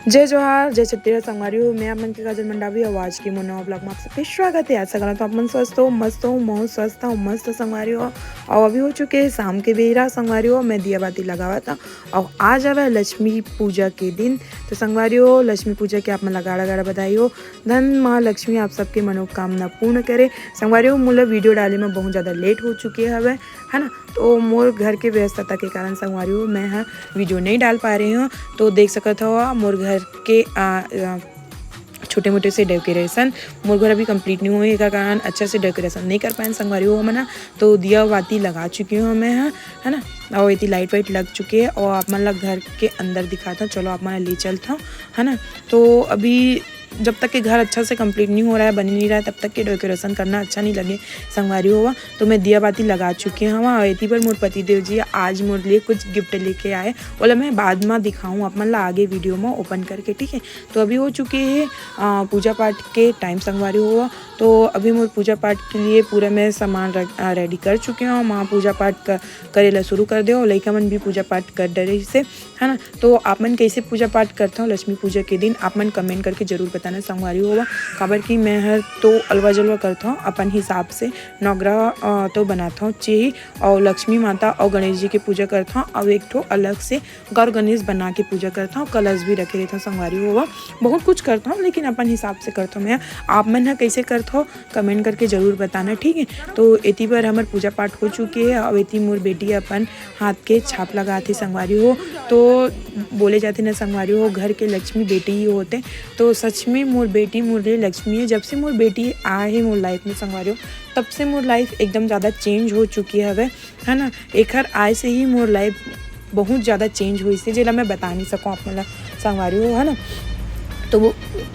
जय जोहार जय छत्तीसगढ़ संगवारी हो। मैं अपन के काजल मंडावी आवाज की मोनवा ब्लॉग में आप सबके स्वागत है। ऐसा करना तो अपन स्वस्थ हो, मस्त हो, बहुत स्वस्थ हो, मस्त संगवारी हो। और अभी हो चुके हैं शाम के बेरा संगवारी हो। मैं दिया बाती लगावा था और आज आवा लक्ष्मी पूजा के दिन। तो संगवारी हो लक्ष्मी पूजा के आप मन गाड़ा गाड़ा बधाई हो। धन माँ लक्ष्मी आप सबके मनोकामना पूर्ण करे। संगवारी हो मोला वीडियो डाले में बहुत ज़्यादा लेट हो चुके हवे है ना। तो मोर घर के व्यस्तता के कारण संगवारी हो मैं वीडियो नहीं डाल पा रही हूँ। तो देख सकत हो मोर घर के छोटे मोटे से डेकोरेशन मोर घर अभी कंप्लीट नहीं हुए का कारण अच्छा से डेकोरेशन नहीं कर पाए संगवारी हो मना। तो दिया बाती लगा चुकी हूँ मैं है ना। और इतनी लाइट वाइट लग चुकी है और आप मन घर के अंदर दिखाता हूँ। चलो आप मन ले चलता हूँ है ना। तो अभी जब तक के घर अच्छा से कंप्लीट नहीं हो रहा है, बन नहीं रहा है, तब तक के डेकोरेशन करना अच्छा नहीं लगे संगवारी हुआ। तो मैं दिया बाती लगा चुकी हूँ और इतनी पर मोर पति देव जी आज मोर लिए कुछ गिफ्ट लेके आए। बोला मैं बाद में दिखाऊँ आप मन ला आगे वीडियो में ओपन करके, ठीक है। तो अभी हो चुके हैं पूजा पाठ के टाइम संगवारी हुआ। तो अभी मोर पूजा पाठ के लिए पूरा मैं सामान रेडी कर चुके हूँ। माँ पूजा पाठ करेला शुरू कर दो, लड़का मन भी पूजा पाठ कर डरे से है ना। तो आप मन कैसे पूजा पाठ करता हूँ लक्ष्मी पूजा के दिन आप मन कमेंट करके जरूर बताना संगवारी होगा। काबर की मैं हर तो अलवा जलवा करता हूँ अपन हिसाब से नवग्रह तो बनाता हूँ चाहिए और लक्ष्मी माता और गणेश जी की पूजा करता हूँ और एक ठो अलग से गौर गणेश बना के पूजा करता हूँ, कलश भी रखे रहता हूँ संगवारी होगा। बहुत कुछ करता हूँ लेकिन अपन हिसाब से करता हूँ मैं। आप मन कैसे करता हो कमेंट करके जरूर बताना, ठीक है। तो इतनी पर हमारे पूजा पाठ हो चुकी है और इतनी मोर बेटी अपन हाथ के छाप लगाते संगवारी हो। तो बोले जाते ना संगवारी हो घर के लक्ष्मी बेटी ही होते। तो सच में मोर बेटी मोर लिए लक्ष्मी है। जब से मोर बेटी आए है मोर लाइफ में संगवारी हो तब से मोर लाइफ एकदम ज़्यादा चेंज हो चुकी है ना। एक हर आए से ही मोर लाइफ बहुत ज़्यादा चेंज हुई से जिला मैं बता नहीं सकूँ आप मतलब संगवारी हो है ना। तो वो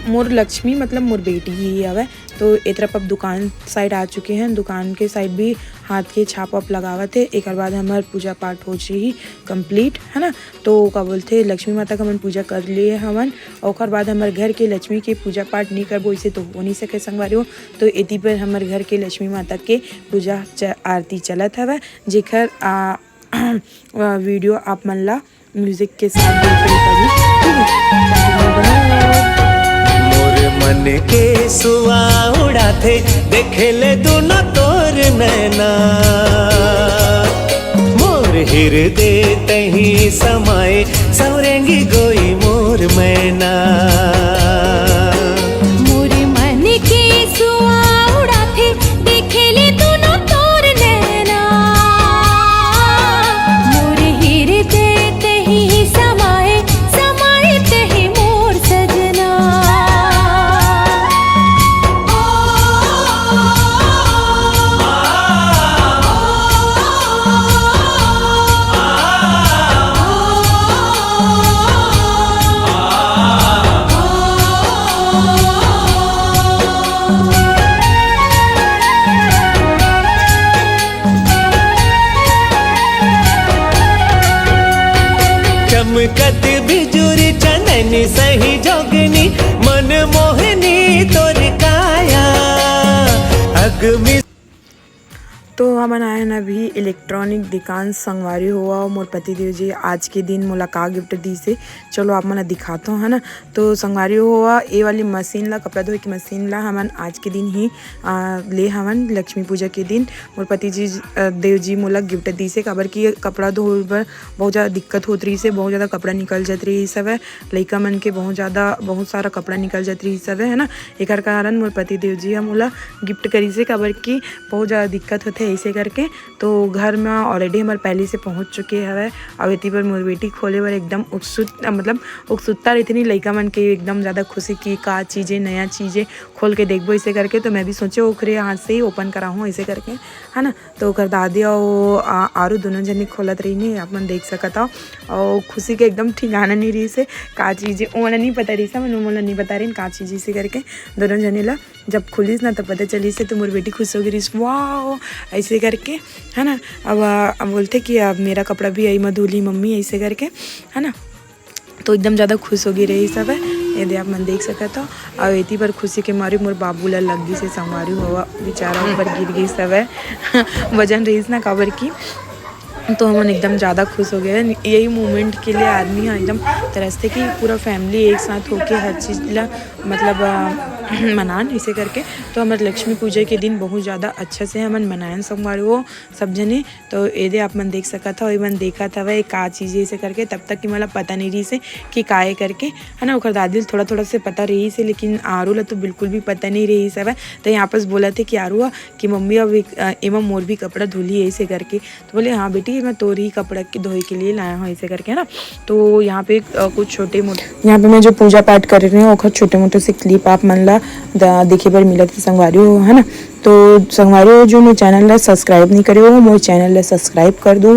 मोर लक्ष्मी मतलब मोर बेटी ही हवे। तो एक तरफ अब दुकान साइड आ चुके हैं, दुकान के साइड भी हाथ के छाप वाप लगावत है। एक बाद हमार पूजा पाठ हो ही कंप्लीट है ना। तो का बोलते लक्ष्मी माता का हम पूजा कर लिए हवन और बाद हमारे घर के लक्ष्मी के पूजा पाठ नहीं करबो इसे तो हो नहीं सके संगवारी हो। तो इति पर हमारे घर के लक्ष्मी माता के पूजा आरती चलत हवे जेकर वीडियो आप मन ला म्यूजिक के साथ मोर मन के सुआ उड़ाथे देखे ले दोनों तोर नैना मोर हृदय तही समाए सौरेंगी गोई मोर मैना। मोर मन के सुआ उड़ाथे देखे ले दोनों तोर नैना मोर हृदय तही समाए समाए तही मोर सजना। चमकत बिजुरी चननी सही जोगनी मन मोहनी तोर काया अगमी। तो हमन आए न अभी इलेक्ट्रॉनिक दुकान संगवारी हुआ और मोर पति देव जी आज के दिन मोला का गिफ्ट दी से चलो आप मन दिखाता हूँ है ना। तो संगवारी हुआ ये वाली मशीन ला कपड़ा धोए की मशीन ला हमन आज के दिन ही ले हवन लक्ष्मी पूजा के दिन मोर पति जी देव जी मोला गिफ्ट दी से। काबर की कपड़ा धोए पर बहुत ज़्यादा दिक्कत होत रही से, बहुत ज़्यादा कपड़ा निकल जात रही सब है लड़का मन के बहुत सारा कपड़ा निकल जात रही सब है ना। एक कारण मोर पति देव जी मोला गिफ्ट करी से काबर की बहुत ज़्यादा दिक्कत होते ऐसे करके। तो घर में ऑलरेडी हमारे पहले से पहुंच चुके हवे और इतनी पर मोर बेटी खोले पर एकदम उत्सुकता रहती नहीं लड़का मन के एकदम ज़्यादा खुशी की का चीज़ें नया चीज़ें खोल के देखबो ऐसे करके। तो मैं भी सोचे ओखरे हाथ से ही ओपन कराऊँ ऐसे करके है ना। तो ओकर दादी और आरू दोनों जने खोलत रही नहीं आप मन देख सकता और खुशी के एकदम ठिकाना नहीं रही से का चीज़ें ओला नहीं पता रही सा मैंने मोला नहीं बता रही का चीज़ इसे करके दोनों जने ला जब खुलीस ना तो पता चली से। तो मोर बेटी खुश हो गई वाह ऐसे करके है ना। अब बोलते कि अब मेरा कपड़ा भी आई मधुली मम्मी ऐसे करके है ना। तो एकदम ज़्यादा खुश हो गई रही सब है यदि आप मन देख सकता हो। और इतनी पर खुशी के मारी मोर बाबू ला लगी से संगवारी हुआ बेचारा ऊपर गिर गई सब है वजन रही ना काबर की तो हम एकदम ज़्यादा खुश हो गए। यही मोमेंट के लिए आदमी हाँ एकदम तरसते कि पूरा फैमिली एक साथ होके हर चीज़ ला मतलब मनान इसे करके। तो हमारे लक्ष्मी पूजा के दिन बहुत ज़्यादा अच्छा से हमन मनायन संगवारी वो सब जने। तो ये आप मन देख सका था, वही मन देखा था वह का चीज़ इसे करके। तब तक कि मतलब पता नहीं रही से कि काए करके है ना। ओकर दादी थोड़ा थोड़ा से पता रही से, लेकिन आरू ला तो बिल्कुल भी पता नहीं रही सब है। तो यहाँ पर बोला थे कि आरू कि मम्मी अब एवं मोर भी कपड़ा धुली ऐसे करके। तो बोले हाँ बेटी मैं तोरी ही कपड़ा के धोए के लिए लाया हूँ ऐसे करके, है ना। तो यहाँ पे कुछ छोटे मोटे यहाँ पे मैं जो पूजा पाठ कर रही हूँ और छोटे मोटे से क्लिप आप मन ला देखे बर मिलत है संगवारी हो, है ना। तो संगवारी हो जो मोर चैनल ला सब्सक्राइब नहीं करे हो, मोर चैनल ला सब्सक्राइब कर दो,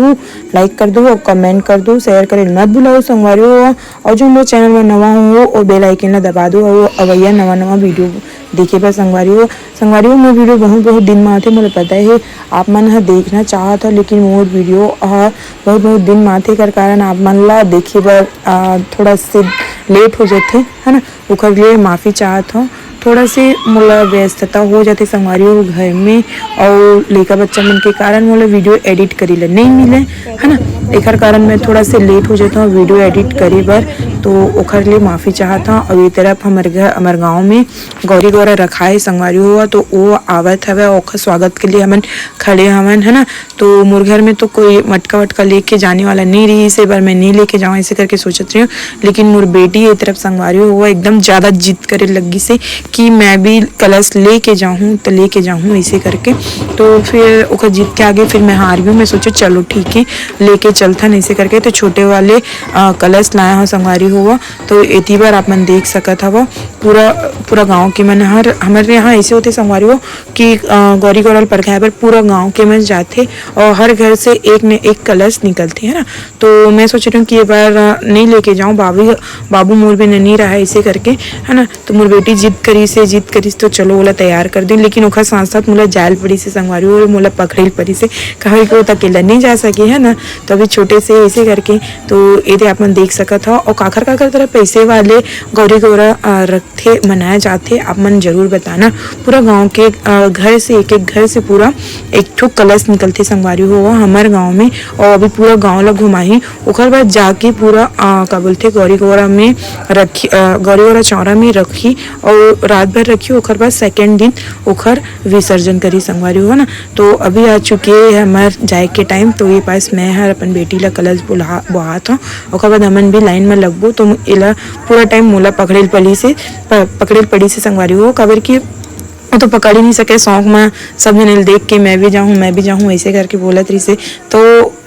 लाइक कर दो और कमेंट कर दो, शेयर करे मत भूलो संगवारी हो। और जो मोर चैनल में नवा हो और बेल आइकन ला दबा दो और अवैया नवा नवा वीडियो देखे पर संगवारी हो। मोर वीडियो बहुत दिन में आते, मुझे पता है आप मन ह देखना चाहत हो, लेकिन मोर वीडियो बहुत दिन में आते कर कारण आप मन ला देखे बर थोड़ा से लेट हो जाते, है ना। ओकर लिए माफ़ी चाहत हूँ। थोड़ा से मोला व्यस्तता हो जाती संगवारी हो घर में और लेका बच्चा मन के कारण मोला वीडियो एडिट करी ला नहीं मिले, है ना। एकर कारण मैं थोड़ा से लेट हो जाता हूँ वीडियो एडिट करे बर। तो ओकर लिए माफ़ी चाहता हूँ। और ये तरफ हमारे गाँव में गौरी गौरा रखा है संगवारी हुआ, तो वो आवत हवे ओकर स्वागत के लिए हमन खड़े हवन, है ना। तो मोर घर में तो कोई मटका वटका लेके जाने वाला नहीं रही, इसे बार मैं नहीं लेके जाऊँ ऐसे करके सोचत रही हूँ। लेकिन मोर बेटी ये तरफ संगवारी हुआ एकदम ज़्यादा जिद करे लगी से कि मैं भी कलश लेके जाऊँ तो लेके जाऊँ ऐसे करके। तो फिर ओकर जिद के आगे फिर मैं हार गई। मैं सोचा चलो ठीक है लेके चलता ऐसे करके। तो छोटे वाले कलश लाया हूँ संगवारी हुआ। तो इतनी बार आप मन देख सकत हवा पूरा गांव के मन हमारे यहाँ ऐसे होते संगवारी हो कि गौरी गौरल परखाए पर पूरा गांव के मन जाते और हर घर से एक न एक कलश निकलते, है ना। तो मैं सोच रही हूँ कि ये बार नहीं लेके जाऊँ, बाबू मोर भी नहीं रहा ऐसे करके, है ना। तो मोर बेटी जिद करी तो चलो बोला तैयार कर दी। लेकिन ओखर साथ साथ मोला जाल पड़ी से संगवारी हो, मोला पकड़ेल पड़ी से कहे कि वो अकेला नहीं जा सके, है ना। तो अभी छोटे से ऐसे करके तो ये आप मन देख सकत हो। और काखर तरह पैसे वाले गौरी गौरा रखे मनाए जाते आप मन जरूर बताना। पूरा गांव के घर से एक घर से पूरा एक ठो कलश निकलते संगवारी हो हमारे गांव में। और अभी पूरा गांव ला घुमाही, ओकर बाद जाके पूरा का बोलते गौरी गौरा में रखी, गौरी गौरा चौरा में रखी और रात भर रखी। ओकर बाद सेकेंड दिन ओकर विसर्जन करी संगवारी हो ना। तो अभी आ चुके हमार जाए के टाइम। तो ये पास मैं हर अपन बेटी ला कलश बुहात हूँ। ओकर बाद हमन भी लाइन में लगबो। तो इला पूरा टाइम मोला पकड़ेल पड़ी से संगवारी हो काबर की वो तो पकड़ ही नहीं सके। शौक में सब जने देख के मैं भी जाऊँ ऐसे करके बोलत रही से। तो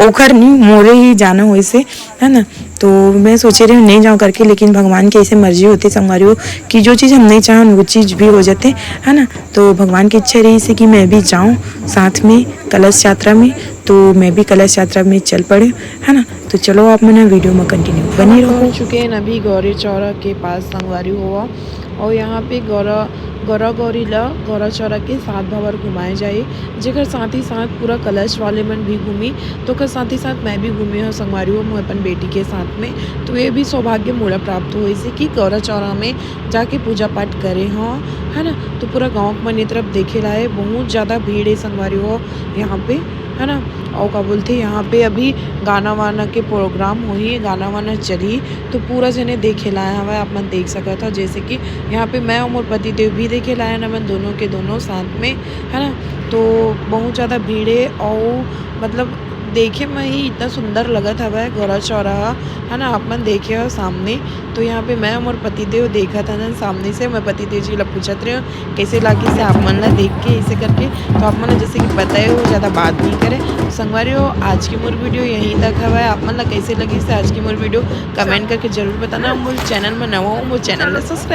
ओखर नहीं मोरे ही जाना हो ऐसे, है ना। तो मैं सोचे रही हूँ नहीं जाऊँ करके, लेकिन भगवान की ऐसे मर्जी होती संगवारी हो कि जो चीज़ हम नहीं चाहें वो चीज़ भी हो जाते, है ना। तो भगवान की इच्छा रही से कि मैं भी जाऊँ साथ में कलश यात्रा में। तो मैं भी कलश यात्रा में चल पड़े, है ना। तो चलो आप मैंने वीडियो में कंटिन्यू बनी रहो। चुके हैं अभी गौरी चौरा के पास संगवारी हुआ। और यहाँ पे गौरी ला गौरा चौरा के साथ भवर घुमाए जाए, जेकर साथ ही साथ पूरा कलश वाले मन भी घूमी। तो कर साथ ही साथ मैं भी घूमी हूँ संगवारी हूँ अपन बेटी के साथ में। तो ये भी सौभाग्य मोला प्राप्त हुए से कि गौरा चौरा में जाके पूजा पाठ करे हों, है ना। तो पूरा गाँव मन तरफ देखे लाए बहुत ज़्यादा भीड़ है संगवारी हो यहाँ पे, है ना। और का बोलते यहाँ पे अभी गाना वाना के प्रोग्राम हो ही गाना वाना चली। तो पूरा जने देखे लाया हुआ आप मन देख सका था। जैसे कि यहाँ पे मैं और मोर पति देव भी देखे लाया ना मन दोनों के दोनों साथ में, है ना। तो बहुत ज़्यादा भीड़ है और मतलब देखे में ही इतना सुंदर लगत हवा गौरा चौराहा, है ना। आप मन देखे हो सामने। तो यहाँ पे मैं और पतिदेव देखा था ना सामने से। मैं पतिदेव जी ला पूछत रही हूँ कैसे लागे से आप मन ला देख के ऐसे करके। तो आप मन जैसे कि पता है वो ज़्यादा बात नहीं करे। तो संगवारी हो आज की मोर वीडियो यहीं तक हवा। आप मन ला कैसे लगी से आज की मोर वीडियो कमेंट करके जरूर बताना। मोर चैनल में नवा हो मोर चैनल ला सब्सक्राइब